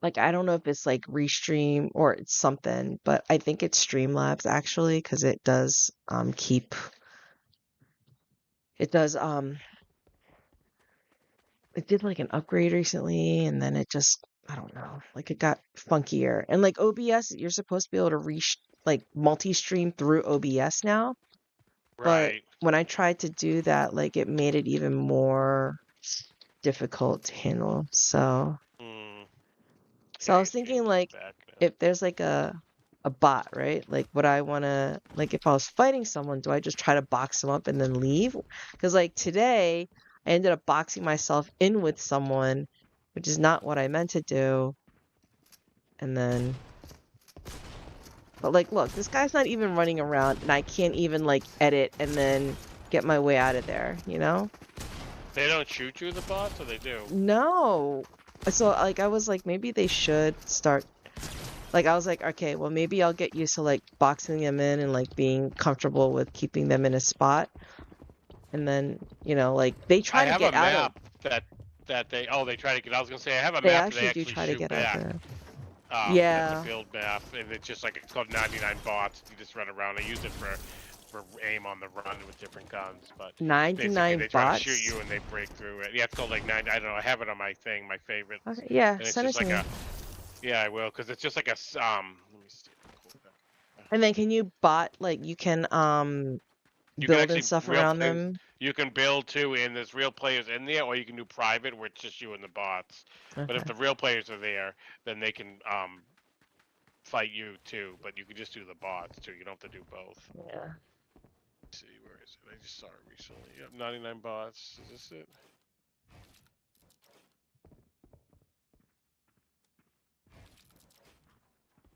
like I don't know if it's like Restream or it's something, but I think it's Streamlabs actually because it does keep it does it did like an upgrade recently and then it just I don't know, like it got funkier. And like OBS, you're supposed to be able to reach like multi-stream through OBS now, but Right. when I tried to do that, like it made it even more difficult to handle. Hmm. So Yeah, I I was guess you thinking gotta keep like it back now. if there's like a bot, right? Like would I want to like if I was fighting someone, do I just try to box them up and then leave? Because like today I ended up boxing myself in with someone, which is not what I meant to do. And then but like look, this guy's not even running around and I can't even like edit and then get my way out of there, you know? They don't shoot you, the bots, or they do? No. So like I was like maybe they should start. Like I was like, okay, well maybe I'll get used to like boxing them in and like being comfortable with keeping them in a spot. And then, like they I try to have a get out of map that they try to get. I was gonna say I have a they map that they actually do actually try to shoot get out back. there. That's a Yeah. build map, and it's just like it's called 99 bots. You just run around. I use it for aim on the run with different guns, but basically 99 they try to shoot bots. you and they break through it. Yeah, it's called like 9. I don't know. I have it on my thing, my favorites, Okay, yeah, and it's send it just to like a. me. Yeah, I will, because it's just like a Let me see. And then can you bot like you can You can build and actually stuff real around players. them? You can build too, and there's real players in there, or you can do private, where it's just you and the bots. But if Okay. the real players are there, then they can fight you too. But you can just do the bots too. You don't have to do both. Yeah. Let's see, where is it? I just saw it recently. Yep, 99 bots. Is this it?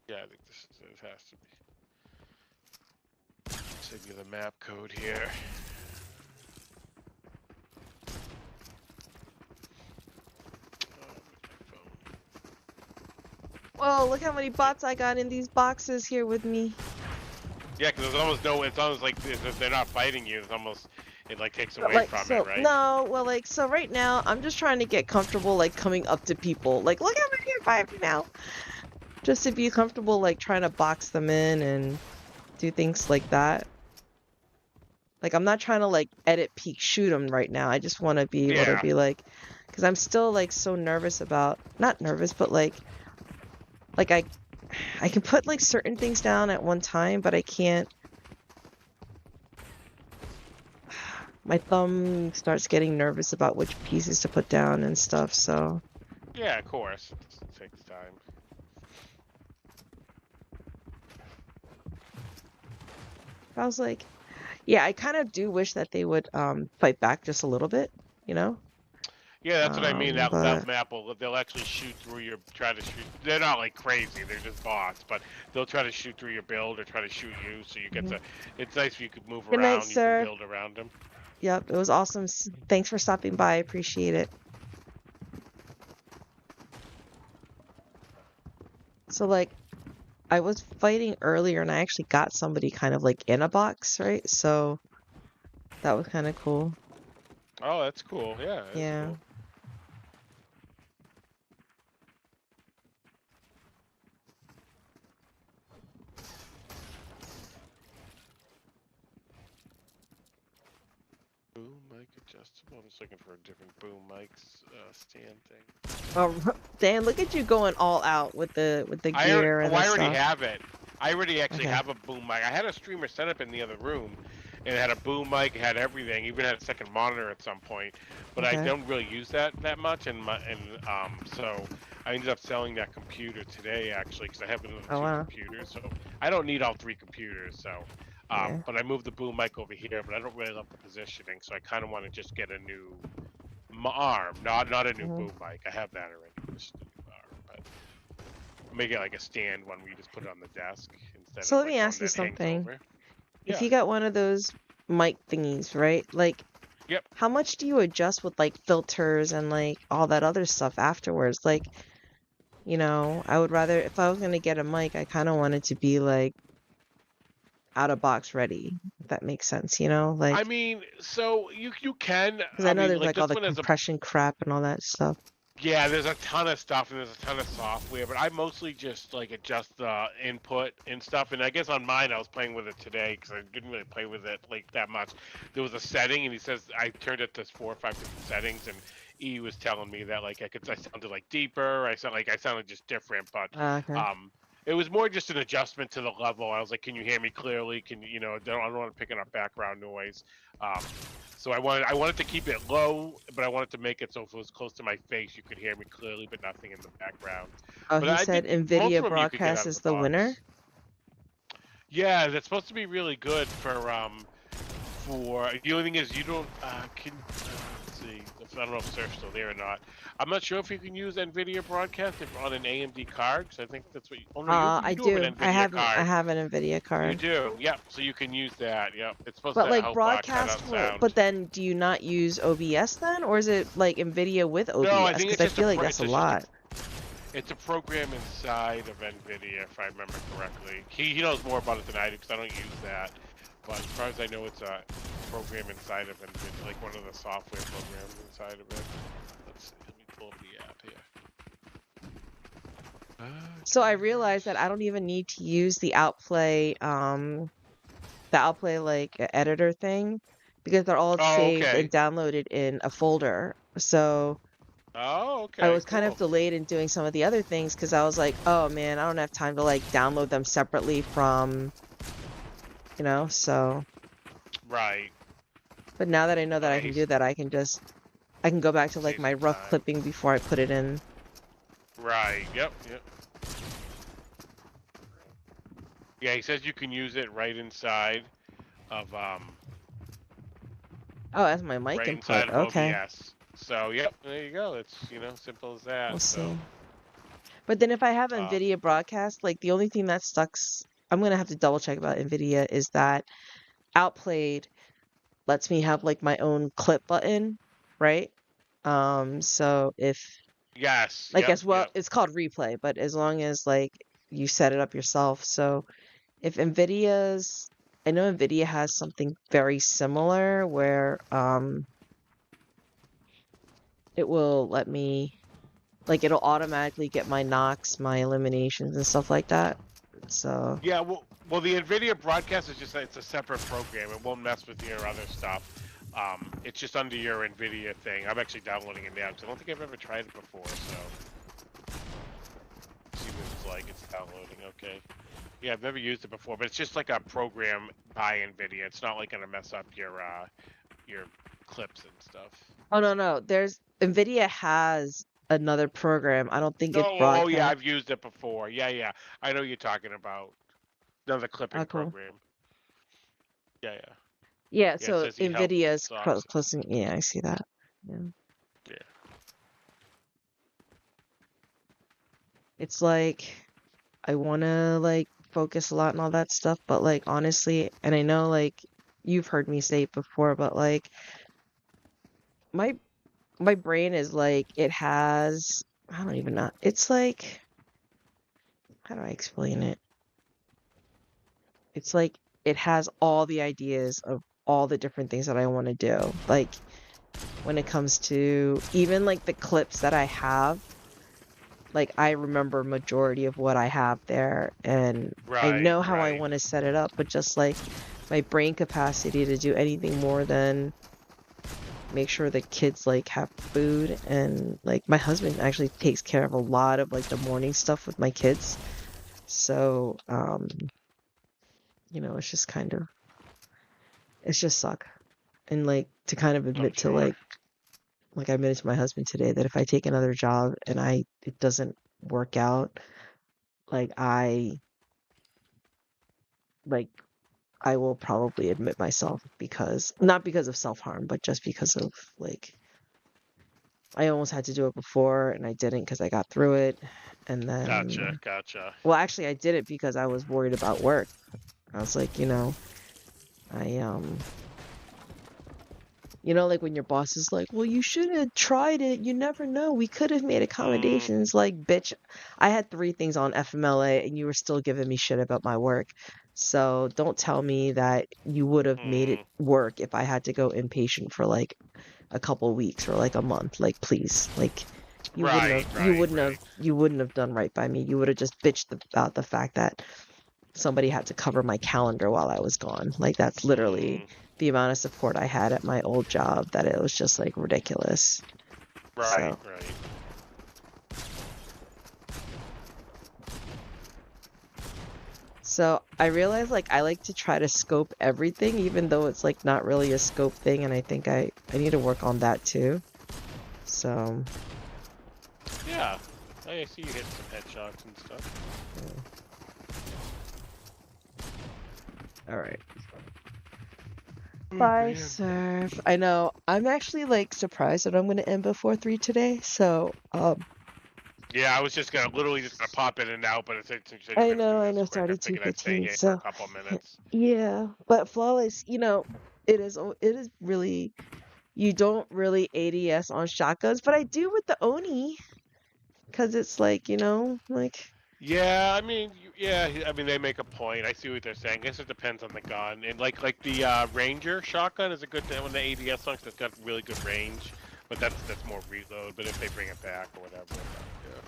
Yeah, I think this is it. It has to be. Send you the map code here. Whoa, look how many bots I got in these boxes here with me. Yeah, because there's almost no. It's almost like if they're not fighting you, it's almost it like takes away Like from it, so right? no, well like so right now I'm just trying to get comfortable like coming up to people. Like look how many I have now. Just to be comfortable like trying to box them in and do things like that. Like I'm not trying to like edit peek shoot them right now. I just want to be able to Yeah. be like because I'm still like so nervous about not nervous but like I can put like certain things down at one time but I can't. My thumb starts getting nervous about which pieces to put down and stuff, so Yeah, of course. It takes time. I was like, yeah, I kind of do wish that they would fight back just a little bit, you know? Yeah, that's what I mean. That But map will they'll actually shoot through your try to shoot. They're not like crazy. They're just bots, but they'll try to shoot through your build or try to shoot you. So you get mhm. to. It's nice if you could move Good night, around. You can sir. build around them. Yep, it was awesome. Thanks for stopping by. I appreciate it. So like I was fighting earlier and I actually got somebody kind of like in a box, right? So that was kind of cool. Oh, that's cool. Yeah, that's Yeah. cool. Boom mic adjustable. I'm just looking for a different boom mics stand thing. Dan, look at you going all out with the gear and Oh, the I already stuff. have it. I already actually Okay. have a boom mic. I had a streamer set up in the other room, and it had a boom mic, it had everything, even had a second monitor at some point. But I Okay. don't really use that much, and so I ended up selling that computer today actually because I have another Oh two wow. computers, so I don't need all three computers. So, Yeah. but I moved the boom mic over here, but I don't really love the positioning, so I kind of want to just get a new arm, not a new Mhm. boom mic. I have that already. Just a new arm, but make it like a stand one where you just put it on the desk instead So of let me like one ask you that hangs something. over. If Yeah. you got one of those mic thingies, right? Like, Yep. how much do you adjust with like filters and like all that other stuff afterwards? Like, I would rather, if I was gonna get a mic, I kind of want it to be like out of box ready, if that makes sense, Like, I mean, so you can. because I I know mean, there's like like all this the one has a. compression crap and all that stuff. Yeah, there's a ton of stuff and there's a ton of software, but I mostly just like adjust the input and stuff. And I guess on mine, I was playing with it today because I didn't really play with it like that much. There was a setting, and he says I turned it to 4 or 5 different settings, and he was telling me that like I sounded like deeper. I sounded just different, but Okay. it was more just an adjustment to the level. I was like, can you hear me clearly? Can you know? I don't want to pick up background noise. Um, so I wanted to keep it low, but I wanted to make it so if it was close to my face, you could hear me clearly, but nothing in the background. Oh, But he I said think most NVIDIA of them you could get broadcast out of is the the winner. box. Yeah, that's supposed to be really good for the only thing is you don't let's see. I don't know if Surf's still there or not. I'm not sure if you can use NVIDIA broadcast if on an AMD card. So I think that's what. Oh no, you I do have do. an NVIDIA I card. have an NVIDIA You card. do. Yep. So you can use that. Yep. It's supposed But to like help cut broadcast out for, sound. but then do you not use OBS then, or is it like NVIDIA with No, I OBS? think Because it's I just feel like that's a lot. it's a program inside of NVIDIA, if I remember correctly. He knows more about it than I do because I don't use that. But as far as I know, it's a program inside of NVIDIA, like one of the software programs inside of it. Let's see. Let me pull up the app here. So I realized that I don't even need to use the Outplay like editor thing because they're all Oh, saved okay. and downloaded in a folder. So Oh, I okay. was kind of Cool. delayed in doing some of the other things because I was like, oh man, I don't have time to like download them separately from, so. Right. But now that I know that I can Nice. do that, I can go back to like Save my some rough time. clipping before I put it in. Right. Yep. Yep. Yeah, he says you can use it right inside of Oh, that's my mic right input. inside of Okay. OBS. So, yep, there you go. It's, simple as that. We'll So, see. But then if I have um, NVIDIA broadcast, like the only thing that sucks, I'm gonna have to double check about NVIDIA is that Outplayed lets me have like my own clip button, right? So if yes, like yep, as well, yep. it's called replay, but as long as like you set it up yourself. So if NVIDIA's, I know NVIDIA has something very similar where it will let me like it'll automatically get my knocks, my eliminations and stuff like that. So Yeah, well, the NVIDIA broadcast is just, it's a separate program. It won't mess with your other stuff. It's just under your NVIDIA thing. I'm actually downloading it now because I don't think I've ever tried it before, so. See what it's like. It's downloading, okay. Yeah, I've never used it before, but it's just like a program by NVIDIA. It's not like gonna mess up your clips and stuff. oh no, there's NVIDIA has another program. I don't think it's Oh yeah, broadcast. I've used it before. Yeah. I know you're talking about another clipping Oh, cool. program. Yeah. Yeah, Yeah, it so says he helped. NVIDIA's It's awesome. closing. Yeah, I see that. Yeah. Yeah. It's like I want to like focus a lot and all that stuff, but like honestly, and I know like you've heard me say it before, but like my my brain is like it has I don't even know. It's like how do I explain it? It's like it has all the ideas of all the different things that I want to do. Like when it comes to even like the clips that I have, like I remember majority of what I have there and I Right, know how I right. want to set it up, but just like my brain capacity to do anything more than make sure the kids like have food and like my husband actually takes care of a lot of like the morning stuff with my kids. So, it's just it's just suck. And like to kind of I'm admit to sure. like I admitted to my husband today that if I take another job and it doesn't work out, like like I will probably admit myself because not because of self-harm, but just because of like I almost had to do it before and I didn't because I got through it. And then, Gotcha. well, actually, I did it because I was worried about work. I was like, I like when your boss is like, well, you should have tried it. You never know. We could have made accommodations. Like, bitch, I had 3 things on FMLA and you were still giving me shit about my work. So don't tell me that you would have made it work if I had to go inpatient for like a couple weeks or like a month. Like, please. Like, Right, right, right. you wouldn't have done right by me. You would have just bitched about the fact that somebody had to cover my calendar while I was gone. Like that's literally Mm, the amount of support I had at my old job that it was just like ridiculous. right, So, right. so I realize like I like to try to scope everything, even though it's like not really a scope thing, and I think I need to work on that too. So, Yeah. I see you hitting some headshots and stuff. all right. Oh Bye, man. Surf. I know. I'm actually like surprised that I'm gonna end before 3 today. So, Yeah, I was just gonna literally just gonna pop in and out, but since you said you're I gonna know, do I this know it's quick, I already figured I'd stay 2:15. here for a So, couple minutes. yeah, but Flawless, it is really you don't really ADS on shotguns, but I do with the Oni because it's like, like Yeah, I mean, yeah, I mean they make a point. I see what they're saying. I guess it depends on the gun, and like the Ranger shotgun is a good thing when the ADS sucks. It's got really good range, but that's more reload. But if they bring it back or whatever, yeah.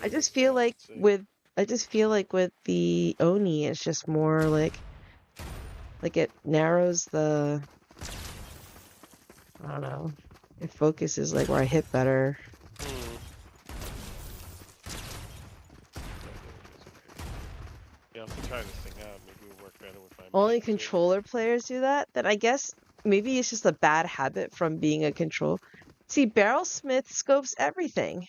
I Downloading just this feel now. like Let's see. with I just feel like with the Oni, it's just more like it narrows I don't know. It focuses like where I hit better. Hmm. Yeah, I'm try this thing out. Maybe it'll work better with my Only mic too. controller players do that. Then I guess maybe it's just a bad habit from being a control. See, Barrelsmith scopes everything.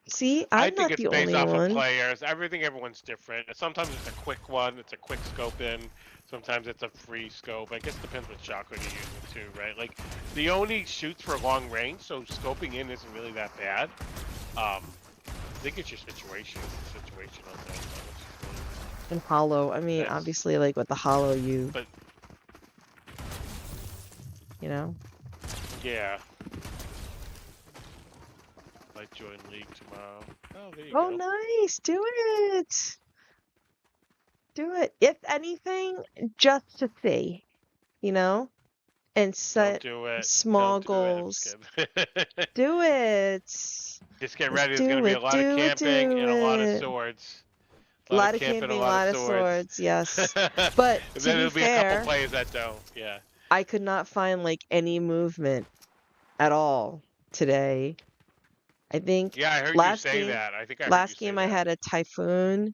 See, I I'm think not it's the based only off of one. players. Everyone's different. Sometimes it's a quick one. It's a quick scope in. Sometimes it's a free scope. I guess it depends what shotgun you're using too, right? Like the only shoots for long range, so scoping in isn't really that bad. I think it's your situation. It's the situation on that. And hollow. I mean, That's obviously, like with the hollow, but you know. yeah. Might join league tomorrow. Oh, there you Oh, go. nice. Do it. Do it. If anything, just to see, you know, and Don't set do it. small Don't do it. I'm just goals. kidding. Do it. Just get Just ready. There's gonna do be a it. lot of Do it. camping Do and a lot of it. swords. A A lot of lot of camping, a camping, a lot of lot of swords. swords, yes. And But to then be there'll be a couple fair, players that don't. Yeah. I could not find like any movement at all today. I think Yeah, I heard you last say game, that. I think I heard you last say game I that. had a typhoon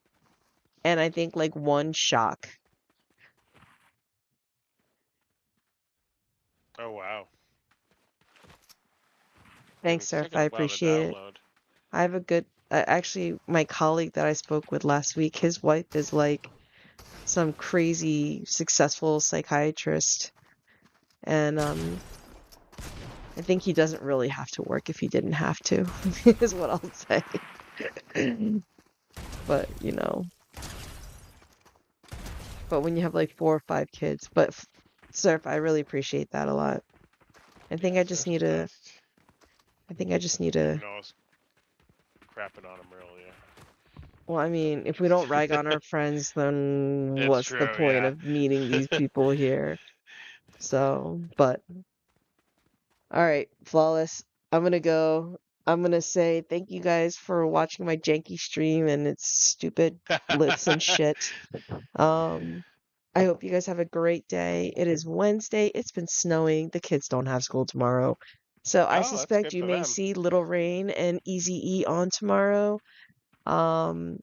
and I think like one shock. Oh wow. And Thanks, it's Surf. taking I a while to appreciate it. download. I have a good, actually, my colleague that I spoke with last week, his wife is like some crazy successful psychiatrist. And I think he doesn't really have to work if he didn't have to, is what I'll say. But, but when you have like 4 or 5 kids, but Surf, I really appreciate that a lot. I Yeah, think I just Surf's need the to, best. I think I just need Even to, though I was crapping on him earlier. well, I mean, if we don't rag Just on our friends, then it's what's the true, point yeah. of meeting these people here? So, but all right, Flawless. I'm gonna go. I'm gonna say thank you guys for watching my janky stream and its stupid glitches and shit. Um, I hope you guys have a great day. It is Wednesday. It's been snowing. The kids don't have school tomorrow. So I Oh, that's suspect good you for may them. see Little Rain and Easy E on tomorrow. Um,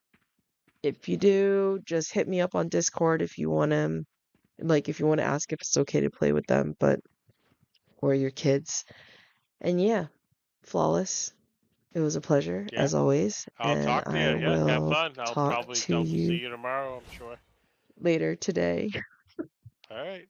if you do, just hit me up on Discord if you want to, like, if you want to ask if it's okay to play with them, but or your kids. And yeah, Flawless. It was a pleasure Yeah. as always, I'll and talk to you. I Yeah, have will fun. talk to I'll see you you tomorrow, I'm sure. later today. All right. Sounds